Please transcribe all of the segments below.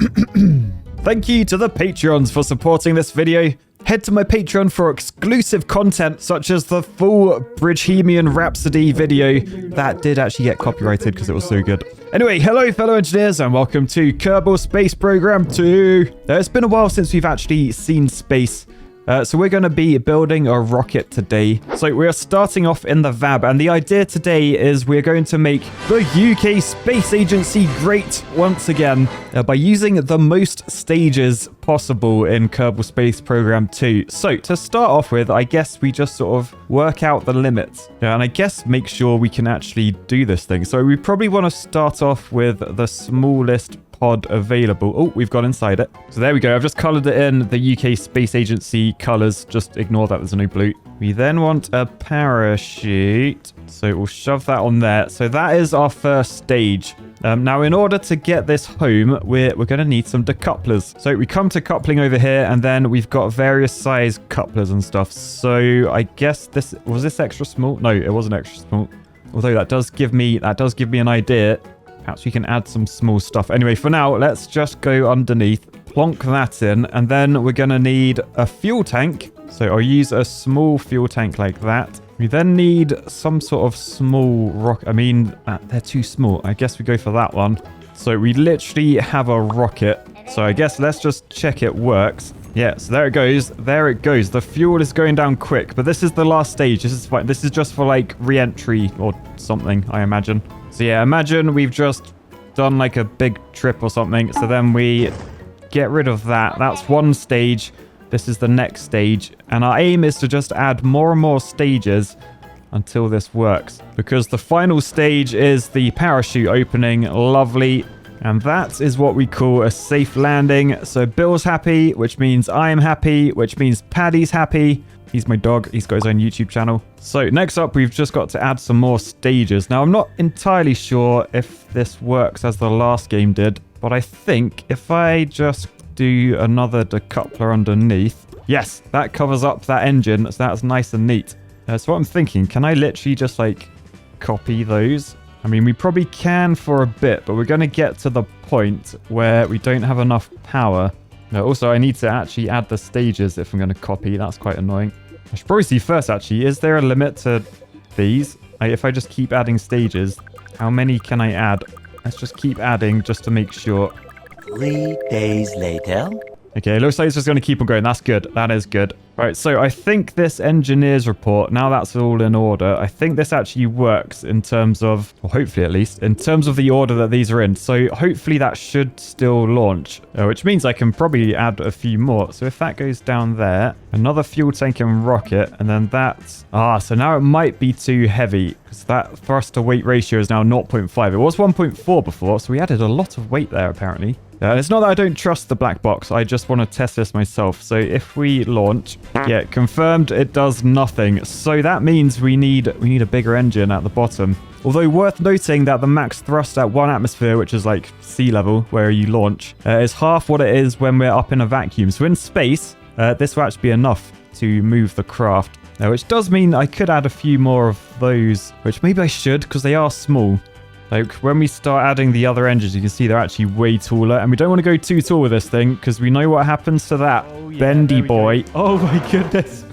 Thank you to the Patreons for supporting this video. Head to my Patreon for exclusive content such as the full Bridgehemian Rhapsody video. That did actually get copyrighted because it was so good. Anyway, hello fellow engineers and welcome to Kerbal Space Program 2. It's been a while since we've actually seen space. So we're going to be building a rocket today. So we're starting off in the VAB, and the idea today is we're going to make the UK Space Agency great once again by using the most stages possible in Kerbal Space Program 2. So to start off with, I guess we just sort of work out the limits, and I guess make sure we can actually do this thing. So we probably want to start off with the smallest pod available. Oh, we've got inside it. So there we go. I've just colored it in the UK Space Agency colors. Just ignore that there's no blue. We then want a parachute. So we'll shove that on there. So that is our first stage. Now, in order to get this home, we're going to need some decouplers. So we come to coupling over here, and then we've got various size couplers and stuff. So I guess was this extra small? No, it wasn't extra small. Although that does give me an idea. Perhaps we can add some small stuff. Anyway, for now, let's just go underneath, plonk that in, and then we're going to need a fuel tank. So I'll use a small fuel tank like that. We then need some sort of small rocket. I mean, they're too small. I guess we go for that one. So we literally have a rocket. So I guess let's just check it works. Yeah, so there it goes. There it goes. The fuel is going down quick, but this is the last stage. This is fine. This is just for like re-entry or something, I imagine. So yeah, imagine we've just done like a big trip or something. So then we get rid of that. That's one stage. This is the next stage. And our aim is to just add more and more stages until this works. Because the final stage is the parachute opening. Lovely. And that is what we call a safe landing. So Bill's happy, which means I'm happy, which means Paddy's happy. He's my dog. He's got his own YouTube channel. So next up, we've just got to add some more stages. Now, I'm not entirely sure if this works as the last game did, but I think if I just do another decoupler underneath, yes, that covers up that engine. So that's nice and neat. So what I'm thinking, can I literally just like copy those? I mean, we probably can for a bit, but we're going to get to the point where we don't have enough power. Now, also, I need to actually add the stages if I'm going to copy. That's quite annoying. I should probably see first, actually, is there a limit to these? If I just keep adding stages, how many can I add? Let's just keep adding just to make sure. 3 days later. Okay, looks like it's just going to keep on going. That's good. That is good. Right, so I think this engineer's report, now that's all in order, I think this actually works in terms of, or hopefully at least, in terms of the order that these are in. So hopefully that should still launch, which means I can probably add a few more. So if that goes down there, another fuel tank and rocket, and then that's, so now it might be too heavy because that thrust to weight ratio is now 0.5. It was 1.4 before, so we added a lot of weight there apparently. It's not that I don't trust the black box. I just want to test this myself. So if we launch, yeah, confirmed, it does nothing. So that means we need a bigger engine at the bottom. Although worth noting that the max thrust at 1 atmosphere, which is like sea level where you launch, is half what it is when we're up in a vacuum. So in space, this will actually be enough to move the craft. Which does mean I could add a few more of those, which maybe I should because they are small. Like, when we start adding the other engines, you can see they're actually way taller. And we don't want to go too tall with this thing, because we know what happens to that bendy boy. Oh, my goodness.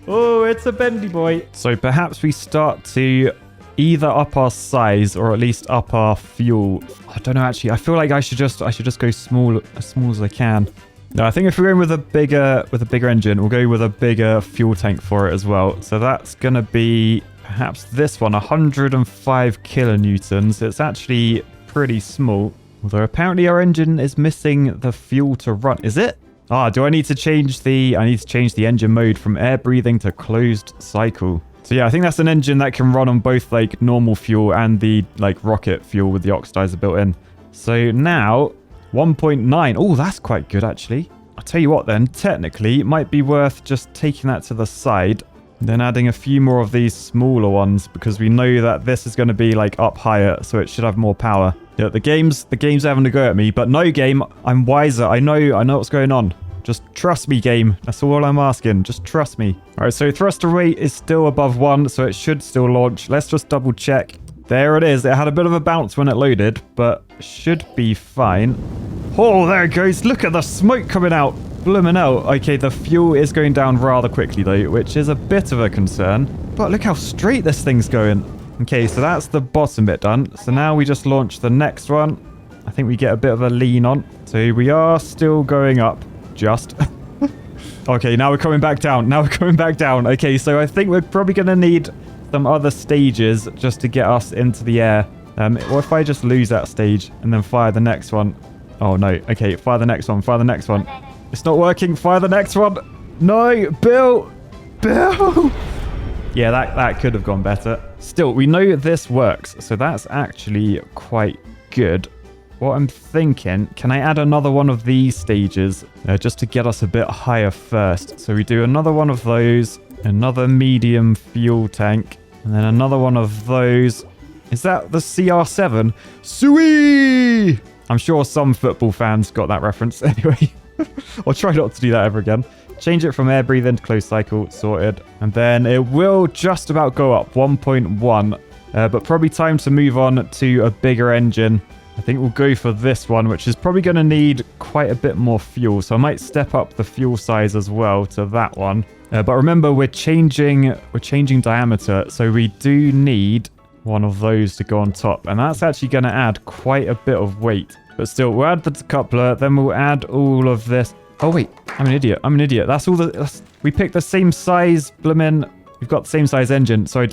Oh, it's a bendy boy. So perhaps we start to either up our size or at least up our fuel. I don't know, actually. I feel like I should just go as small as I can. No, I think if we're going with a bigger engine, we'll go with a bigger fuel tank for it as well. So that's going to be perhaps this one, 105 kilonewtons. It's actually pretty small. Although apparently our engine is missing the fuel to run. Is it? Do I need to change the engine mode from air breathing to closed cycle. So yeah, I think that's an engine that can run on both like normal fuel and the like rocket fuel with the oxidizer built in. So now 1.9. Oh, that's quite good actually. I'll tell you what then, technically it might be worth just taking that to the side, then adding a few more of these smaller ones because we know that this is going to be like up higher, so it should have more power. Yeah, the game's having to go at me, but no game, I'm wiser. I know what's going on. Just trust me, game. That's all I'm asking. Just trust me. All right, so thruster rate is still above 1, so it should still launch. Let's just double check. There it is. It had a bit of a bounce when it loaded, but should be fine. Oh, there it goes. Look at the smoke coming out. Blooming out. Okay, the fuel is going down rather quickly though, which is a bit of a concern. But look how straight this thing's going. Okay, so that's the bottom bit done. So now we just launch the next one. I think we get a bit of a lean on. So we are still going up. Just. Okay, now we're coming back down. Now we're coming back down. Okay, so I think we're probably going to need some other stages just to get us into the air. What if I just lose that stage and then fire the next one? Oh, no. Okay, fire the next one. Fire the next one. It's not working. Fire the next one. No, Bill. Bill. Yeah, that could have gone better. Still, we know this works, so that's actually quite good. What I'm thinking, can I add another one of these stages just to get us a bit higher first? So we do another one of those, another medium fuel tank, and then another one of those. Is that the CR7? Sweet! I'm sure some football fans got that reference anyway. I'll try not to do that ever again. Change it from air breathing to closed cycle, sorted. And then it will just about go up, 1.1. But probably time to move on to a bigger engine. I think we'll go for this one, which is probably going to need quite a bit more fuel. So I might step up the fuel size as well to that one. But remember, we're changing diameter. So we do need one of those to go on top. And that's actually going to add quite a bit of weight. But still, we'll add the decoupler. Then we'll add all of this. Oh, wait. I'm an idiot. I'm an idiot. That's all we picked the same size, blimmin'. We've got the same size engine, so we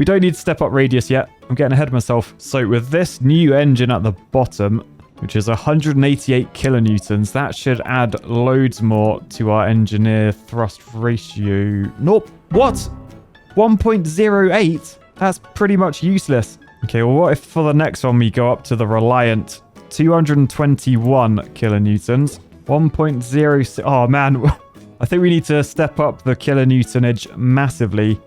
don't need step up radius yet. I'm getting ahead of myself. So with this new engine at the bottom, which is 188 kilonewtons, that should add loads more to our engineer thrust ratio. Nope. What? 1.08? That's pretty much useless. Okay, well, what if for the next one we go up to the Reliant 221 kilonewtons? 1.06. Oh, man. I think we need to step up the kilonewtonage massively.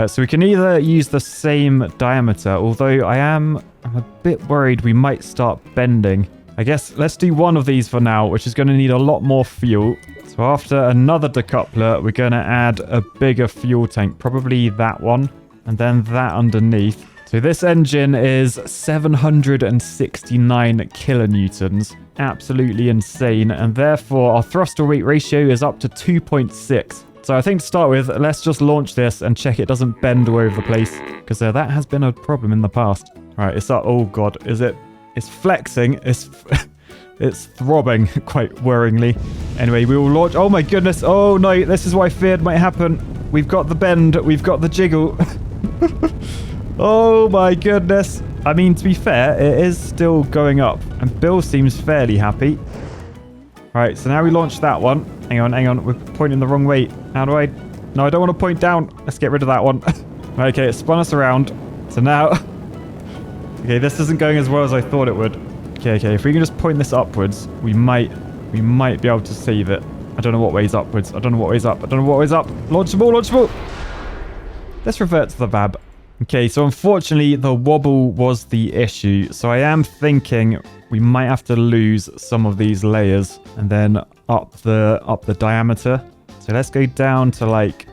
So we can either use the same diameter, although I'm a bit worried we might start bending. I guess let's do one of these for now, which is going to need a lot more fuel. So after another decoupler, we're going to add a bigger fuel tank, probably that one, and then that underneath. So this engine is 769 kilonewtons. Absolutely insane. And therefore, our thrust to weight ratio is up to 2.6. So I think to start with, let's just launch this and check it doesn't bend all over the place. Because that has been a problem in the past. All right, it's up. Oh, God. It's flexing. It's throbbing quite worryingly. Anyway, we will launch. Oh, my goodness. Oh, no. This is what I feared might happen. We've got the bend. We've got the jiggle. Oh my goodness. I mean, to be fair, it is still going up. And Bill seems fairly happy. Right, so now we launch that one. Hang on. We're pointing the wrong way. How do I... No, I don't want to point down. Let's get rid of that one. Okay, it spun us around. So now... Okay, this isn't going as well as I thought it would. Okay. If we can just point this upwards, we might be able to save it. I don't know what way's upwards. I don't know what way's up. Launchable. Let's revert to the VAB. Okay, so unfortunately, the wobble was the issue. So I am thinking we might have to lose some of these layers and then up the diameter. So let's go down to like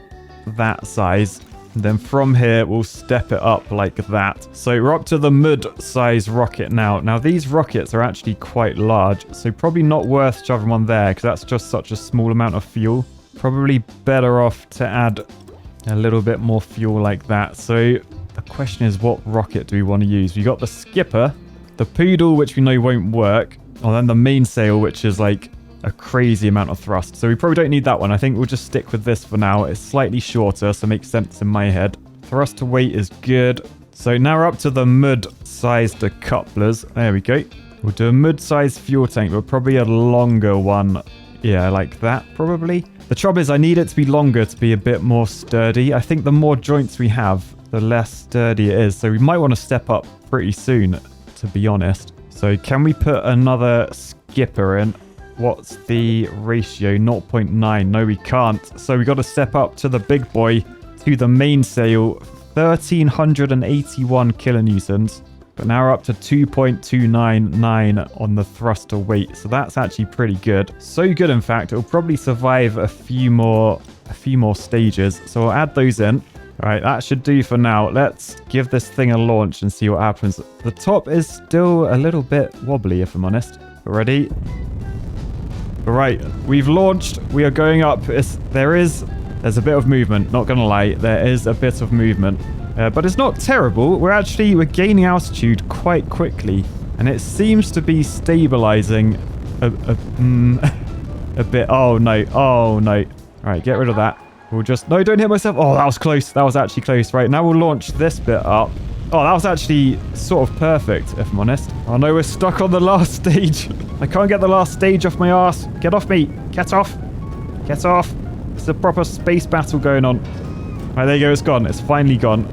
that size. And then from here, we'll step it up like that. So we're up to the mid-size rocket now. Now, these rockets are actually quite large. So probably not worth shoving one there because that's just such a small amount of fuel. Probably better off to add a little bit more fuel like that. So the question is, what rocket do we want to use? We got the Skipper, the Poodle, which we know won't work, and then the mainsail, which is like a crazy amount of thrust. So we probably don't need that one. I think we'll just stick with this for now. It's slightly shorter, so it makes sense in my head. Thrust to weight is good. So now we're up to the mid-sized decouplers. There we go. We'll do a mid-sized fuel tank, but probably a longer one. Yeah, like that, probably. The trouble is I need it to be longer to be a bit more sturdy. I think the more joints we have, the less sturdy it is. So we might want to step up pretty soon, to be honest. So can we put another Skipper in? What's the ratio? 0.9. No, we can't. So we got to step up to the big boy, to the mainsail, 1,381 kilonewtons. But now we're up to 2.299 on the thrust to weight. So that's actually pretty good. So good, in fact, it'll probably survive a few more stages. So we'll add those in. All right, that should do for now. Let's give this thing a launch and see what happens. The top is still a little bit wobbly, if I'm honest. Ready? All right, we've launched. We are going up. There's a bit of movement, not going to lie. There is a bit of movement. But it's not terrible. We're gaining altitude quite quickly. And it seems to be stabilizing a bit. Oh, no. Oh, no. All right, get rid of that. We'll just... No, don't hit myself. Oh, that was close. That was actually close. Right, now we'll launch this bit up. Oh, that was actually sort of perfect, if I'm honest. Oh, no, we're stuck on the last stage. I can't get the last stage off my arse. Get off me. Get off. Get off. It's a proper space battle going on. All right, there you go. It's gone. It's finally gone.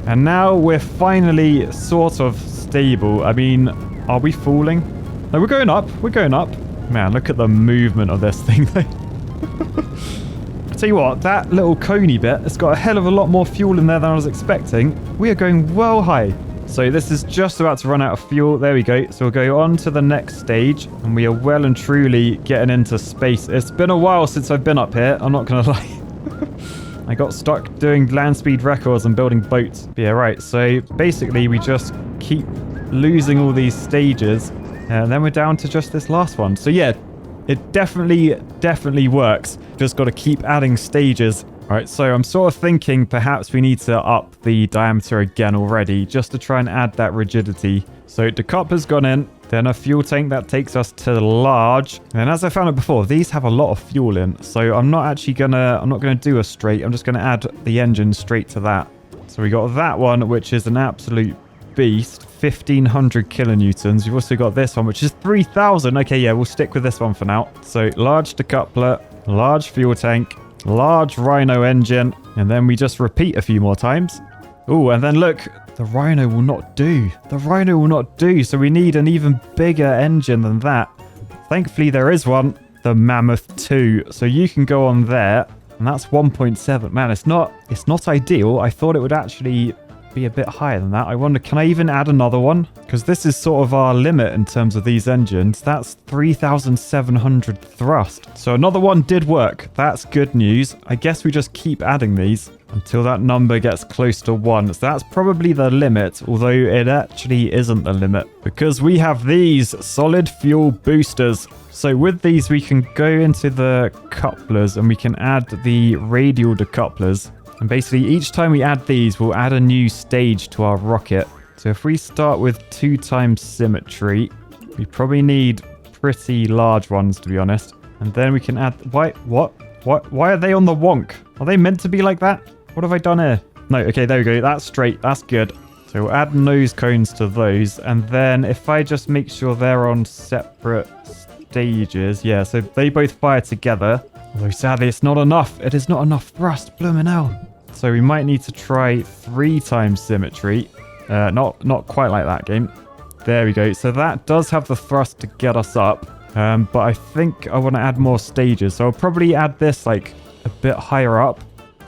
And now we're finally sort of stable. I mean, are we falling? No, we're going up. We're going up. Man, look at the movement of this thing. Tell you what, that little coney bit, it's got a hell of a lot more fuel in there than I was expecting. We are going well high. So this is just about to run out of fuel. There we go. So we'll go on to the next stage, and we are well and truly getting into space. It's been a while since I've been up here. I'm not going to lie. I got stuck doing land speed records and building boats. But yeah, right. So basically, we just keep losing all these stages, and then we're down to just this last one. So yeah, it definitely works. Just got to keep adding stages. All right, so I'm sort of thinking perhaps we need to up the diameter again already, just to try and add that rigidity. So decoupler's gone in, then a fuel tank that takes us to large. And as I found out before, these have a lot of fuel in. So I'm not gonna do a straight. I'm just gonna add the engine straight to that. So we got that one, which is an absolute beast, 1500 kilonewtons. We've also got this one, which is 3000. Okay, yeah, we'll stick with this one for now. So large decoupler, large fuel tank, large Rhino engine, and then we just repeat a few more times. Oh, and then look, the Rhino will not do. The Rhino will not do, so we need an even bigger engine than that. Thankfully, there is one, the Mammoth 2, so you can go on there, and that's 1.7. Man, it's not ideal. I thought it would actually be a bit higher than that. I wonder, can I even add another one? Because this is sort of our limit in terms of these engines. That's 3,700 thrust. So another one did work. That's good news. I guess we just keep adding these until that number gets close to 1. So that's probably the limit, although it actually isn't the limit, because we have these solid fuel boosters. So with these, we can go into the couplers and we can add the radial decouplers. And basically, each time we add these, we'll add a new stage to our rocket. So if we start with 2 times symmetry, we probably need pretty large ones, to be honest. And then we can add... Why are they on the wonk? Are they meant to be like that? What have I done here? No, okay, there we go. That's straight. That's good. So we'll add nose cones to those. And then if I just make sure they're on separate stages. Yeah, so they both fire together. Although sadly, it's not enough. It is not enough thrust. Bloomin' hell. So we might need to try 3 times symmetry. Not quite like that game. There we go. So that does have the thrust to get us up. But I think I want to add more stages. So I'll probably add this like a bit higher up.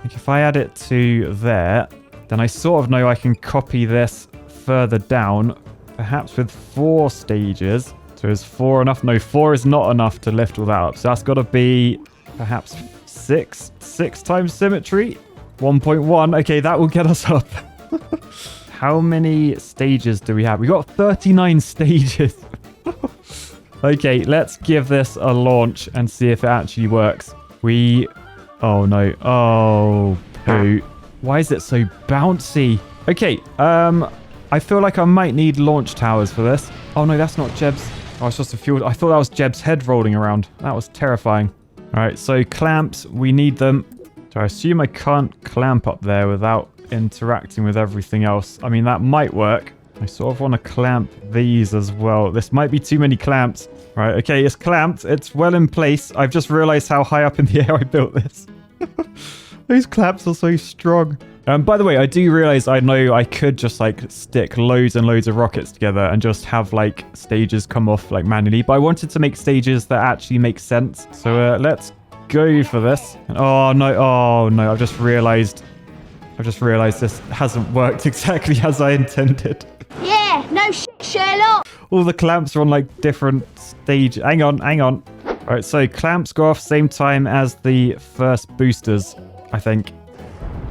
Like if I add it to there, then I sort of know I can copy this further down. Perhaps with 4 stages. So is 4 enough? No, 4 is not enough to lift all that up. So that's got to be... perhaps 6 times symmetry. 1.1. Okay, that will get us up. How many stages do we have? We got 39 stages. Okay, let's give this a launch and see if it actually works. Oh no. Oh, poo. Why is it so bouncy? Okay, I feel like I might need launch towers for this. Oh no, that's not Jeb's. Oh, it's just a fuel. I thought that was Jeb's head rolling around. That was terrifying. All right, so clamps, we need them. So I assume I can't clamp up there without interacting with everything else. I mean, that might work. I sort of want to clamp these as well. This might be too many clamps. Right, okay, it's clamped. It's well in place. I've just realized how high up in the air I built this. Those clamps are so strong. By the way, I do realize I know I could just like stick loads and loads of rockets together and just have like stages come off like manually. But I wanted to make stages that actually make sense. So let's go for this. Oh no, I've just realized this hasn't worked exactly as I intended. Yeah, no shit, Sherlock. All the clamps are on like different stages. Hang on. All right, so clamps go off same time as the first boosters, I think.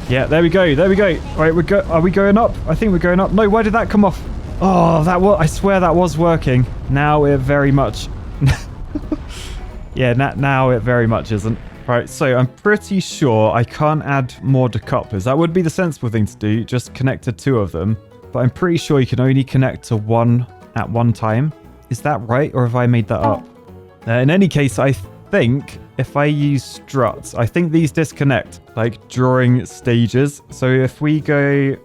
Yeah, there we go. All right, are we going up? I think we're going up. No, why did that come off? Oh, I swear that was working. Now it very much... Yeah, now it very much isn't. Right, so I'm pretty sure I can't add more decouplers. That would be the sensible thing to do, just connect to 2 of them. But I'm pretty sure you can only connect to 1 at one time. Is that right, or have I made that up? In any case, I think if I use struts, I think these disconnect, like drawing stages. So if we go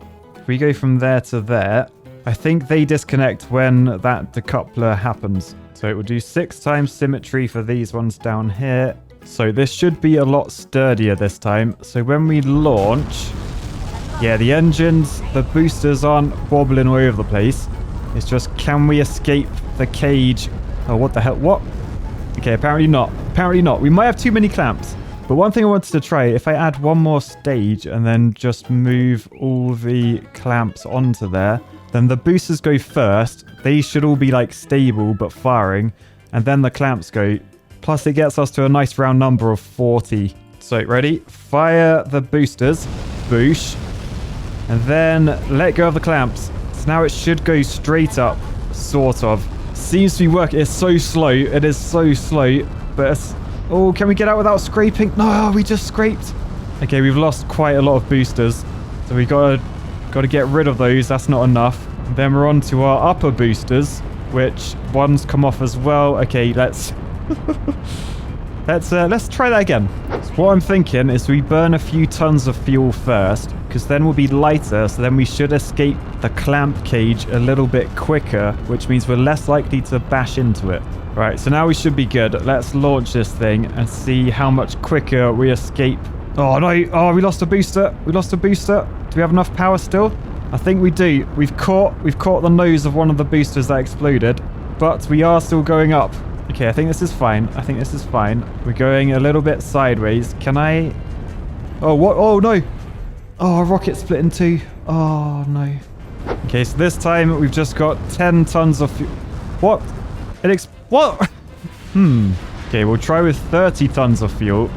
from there to there, I think they disconnect when that decoupler happens. So it will do 6 times symmetry for these ones down here. So this should be a lot sturdier this time. So when we launch, yeah, the engines, the boosters aren't wobbling all over the place. It's just, can we escape the cage? Oh, what the hell? What? Okay, apparently not. Apparently not. We might have too many clamps. But one thing I wanted to try, if I add one more stage and then just move all the clamps onto there, then the boosters go first. They should all be like stable but firing. And then the clamps go. Plus it gets us to a nice round number of 40. So ready? Fire the boosters. Boosh. And then let go of the clamps. So now it should go straight up. Sort of. Seems to be working. It's so slow. It is so slow. But it's... Oh, can we get out without scraping? No, we just scraped. Okay, we've lost quite a lot of boosters. So we got to get rid of those. That's not enough. Then we're on to our upper boosters, which one's come off as well. Okay, let's try that again. So what I'm thinking is we burn a few tons of fuel first, because then we'll be lighter, so then we should escape the clamp cage a little bit quicker, which means we're less likely to bash into it. Right, so now we should be good. Let's launch this thing and see how much quicker we escape. Oh no, oh, we lost a booster. We lost a booster. Do we have enough power still? I think we do. We've caught the nose of one of the boosters that exploded, but we are still going up. Okay, I think this is fine. I think this is fine. We're going a little bit sideways. Can I... Oh, what? Oh, no. Oh, our rocket split in 2. Oh, no. Okay, so this time we've just got 10 tons of fuel. What? What? Okay, we'll try with 30 tons of fuel.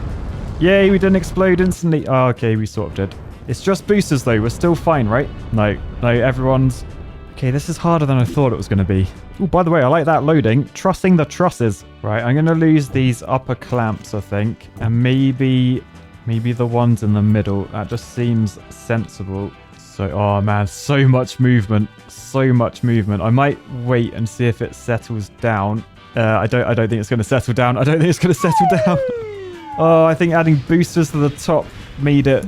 Yay, we didn't explode instantly. Oh, okay, we sort of did. It's just boosters, though. We're still fine, right? No, everyone's... Okay, this is harder than I thought it was going to be. Oh, by the way, I like that loading. Trussing the trusses. Right, I'm going to lose these upper clamps, I think. And maybe the ones in the middle. That just seems sensible. So, oh man, so much movement. So much movement. I might wait and see if it settles down. I don't think it's going to settle down. I don't think it's going to settle down. Oh, I think adding boosters to the top made it...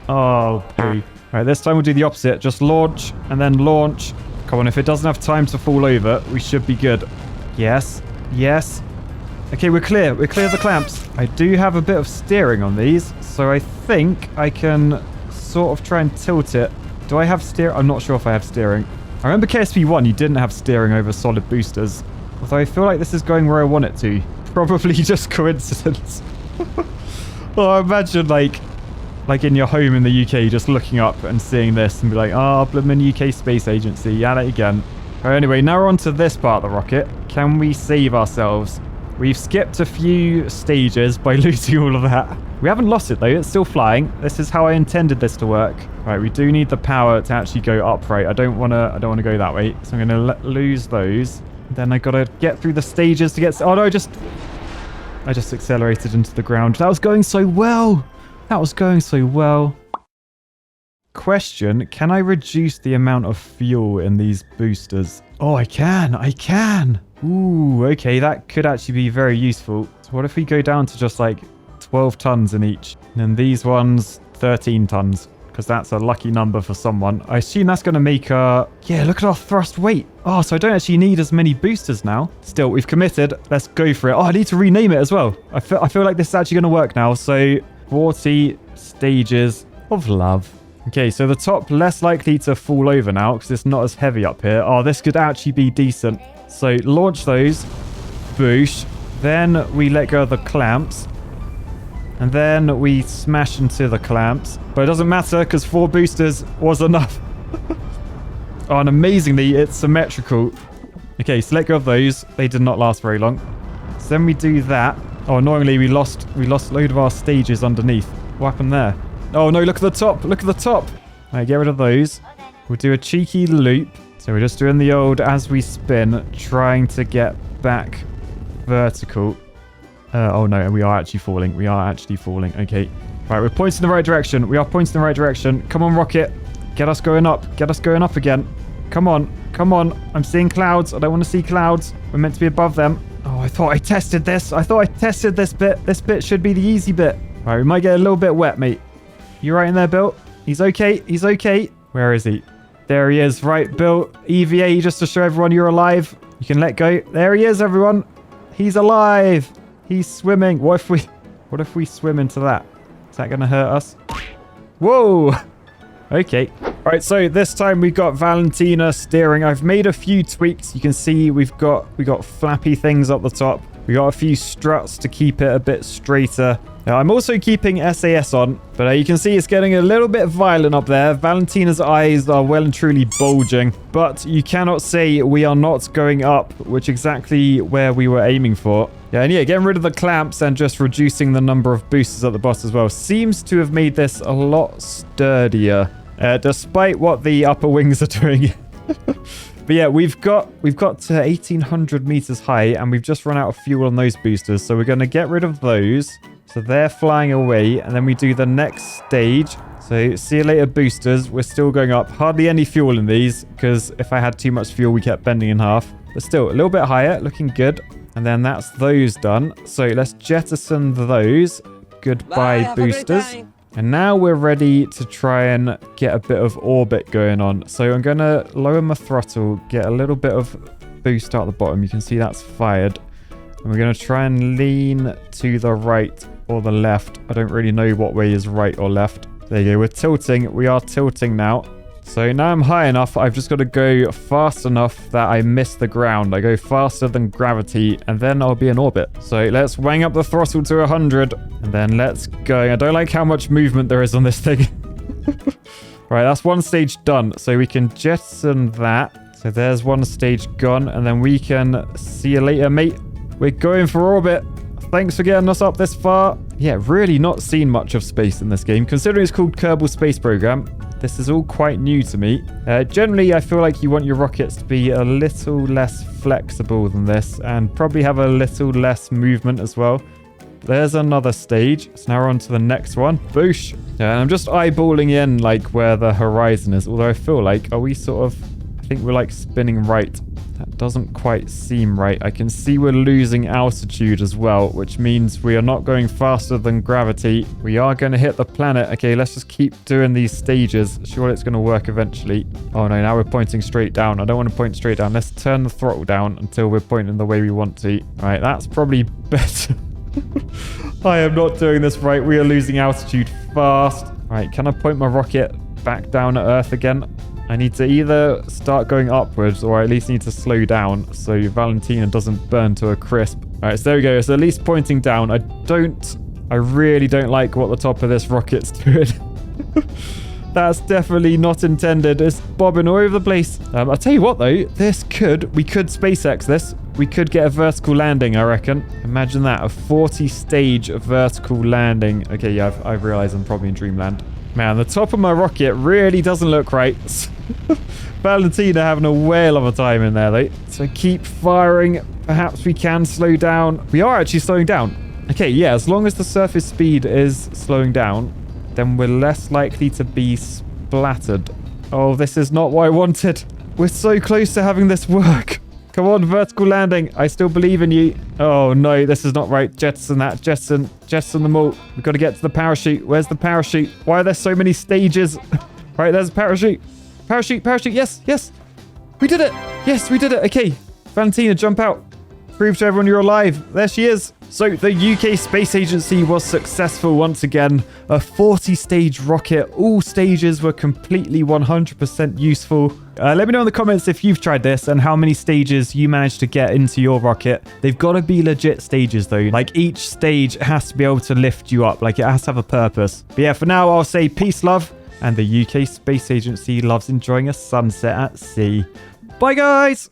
Oh, poo. Right, this time we'll do the opposite. Just launch and then launch. Come on, if it doesn't have time to fall over, we should be good. Yes. Yes. Okay, we're clear. We're clear of the clamps. I do have a bit of steering on these, so I think I can sort of try and tilt it. Do I have steering? I'm not sure if I have steering. I remember KSP1, you didn't have steering over solid boosters. Although I feel like this is going where I want it to. Probably just coincidence. Well, imagine like in your home in the UK, just looking up and seeing this and be like, oh, bloomin' UK Space Agency, at it again. Right, anyway, now we're on to this part of the rocket. Can we save ourselves? We've skipped a few stages by losing all of that. We haven't lost it though, it's still flying. This is how I intended this to work. Right, we do need the power to actually go upright. I don't wanna go that way. So I'm gonna lose those. Then I gotta get through the stages to get... Oh no, I just accelerated into the ground. That was going so well. That was going so well. Question, can I reduce the amount of fuel in these boosters? Oh, I can. Ooh, okay, that could actually be very useful. So what if we go down to just like 12 tons in each? And then these ones, 13 tons. Because that's a lucky number for someone. I assume that's going to make yeah, look at our thrust weight. Oh, so I don't actually need as many boosters now. Still, we've committed. Let's go for it. Oh, I need to rename it as well. I feel like this is actually going to work now. So 40 stages of love. Okay, so the top less likely to fall over now because it's not as heavy up here. Oh, this could actually be decent. So launch those. Boosh. Then we let go of the clamps. And then we smash into the clamps. But it doesn't matter because 4 boosters was enough. Oh, and amazingly, it's symmetrical. Okay, so let go of those. They did not last very long. So then we do that. Oh, annoyingly, we lost a load of our stages underneath. What happened there? Oh, no, look at the top. Look at the top. All right, get rid of those. We'll do a cheeky loop. So we're just doing the old as we spin, trying to get back vertical. Oh no, we are actually falling. We are actually falling. Okay. Right, we're pointing in the right direction. We are pointing in the right direction. Come on, rocket. Get us going up. Get us going up again. Come on. Come on. I'm seeing clouds. I don't want to see clouds. We're meant to be above them. Oh, I thought I tested this. I thought I tested this bit. This bit should be the easy bit. All right, we might get a little bit wet, mate. You right in there, Bill? He's okay. He's okay. Where is he? There he is. Right, Bill. EVA just to show everyone you're alive. You can let go. There he is, everyone. He's alive. He's swimming. What if we swim into that? Is that going to hurt us? Whoa. Okay. All right, so this time we got Valentina steering. I've made a few tweaks. You can see we got flappy things up the top. We got a few struts to keep it a bit straighter. Now, I'm also keeping SAS on, but you can see it's getting a little bit violent up there. Valentina's eyes are well and truly bulging, but you cannot say we are not going up, which is exactly where we were aiming for. Yeah, and yeah, getting rid of the clamps and just reducing the number of boosters at the bottom as well seems to have made this a lot sturdier, despite what the upper wings are doing. But yeah, we've got to 1,800 meters high, and we've just run out of fuel on those boosters, so we're going to get rid of those. So they're flying away, and then we do the next stage. So see you later, boosters. We're still going up. Hardly any fuel in these, because if I had too much fuel, we kept bending in half. But still, a little bit higher, looking good. And then that's those done. So let's jettison those. Goodbye, boosters. And now we're ready to try and get a bit of orbit going on. So I'm going to lower my throttle, get a little bit of boost out the bottom. You can see that's fired. And we're going to try and lean to the right or the left. I don't really know what way is right or left. There you go. We're tilting. We are tilting now. So now I'm high enough. I've just got to go fast enough that I miss the ground. I go faster than gravity, and then I'll be in orbit. So let's wang up the throttle to 100, and then let's go. I don't like how much movement there is on this thing. Right, that's one stage done. So we can jettison that. So there's one stage gone, and then we can see you later, mate. We're going for orbit. Thanks for getting us up this far. Yeah, really not seen much of space in this game. Considering it's called Kerbal Space Program, this is all quite new to me. Generally, I feel like you want your rockets to be a little less flexible than this, and probably have a little less movement as well. There's another stage. So now we're on to the next one. Boosh. Yeah, and I'm just eyeballing in like where the horizon is. Although I feel like, are we sort of... I think we're like spinning right. That doesn't quite seem right. I can see we're losing altitude as well, which means we are not going faster than gravity. We are going to hit the planet. Okay, let's just keep doing these stages. Surely it's going to work eventually. Oh no, now we're pointing straight down. I don't want to point straight down. Let's turn the throttle down until we're pointing the way we want to. All right, that's probably better. I am not doing this right. We are losing altitude fast. All right, can I point my rocket back down at Earth again? I need to either start going upwards, or I at least need to slow down so Valentina doesn't burn to a crisp. All right, so there we go. It's at least pointing down. I really don't like what the top of this rocket's doing. That's definitely not intended. It's bobbing all over the place. I'll tell you what though, we could SpaceX this. We could get a vertical landing, I reckon. Imagine that, a 40-stage vertical landing. Okay, yeah, I've realized I'm probably in dreamland. Man, the top of my rocket really doesn't look right. Valentina having a whale of a time in there, though. So keep firing. Perhaps we can slow down. We are actually slowing down. Okay, yeah, as long as the surface speed is slowing down, then we're less likely to be splattered. Oh, this is not what I wanted. We're so close to having this work. Come on, vertical landing. I still believe in you. Oh, no, this is not right. Jettison that. Jettison them all. We've got to get to the parachute. Where's the parachute? Why are there so many stages? Right, there's a parachute. Parachute. Yes. We did it. Yes, we did it. Okay. Valentina, jump out. Prove to everyone you're alive. There she is. So the UK Space Agency was successful once again. A 40-stage rocket. All stages were completely 100% useful. Let me know in the comments if you've tried this and how many stages you managed to get into your rocket. They've got to be legit stages though. Like each stage has to be able to lift you up. Like it has to have a purpose. But yeah, for now I'll say peace, love. And the UK Space Agency loves enjoying a sunset at sea. Bye guys!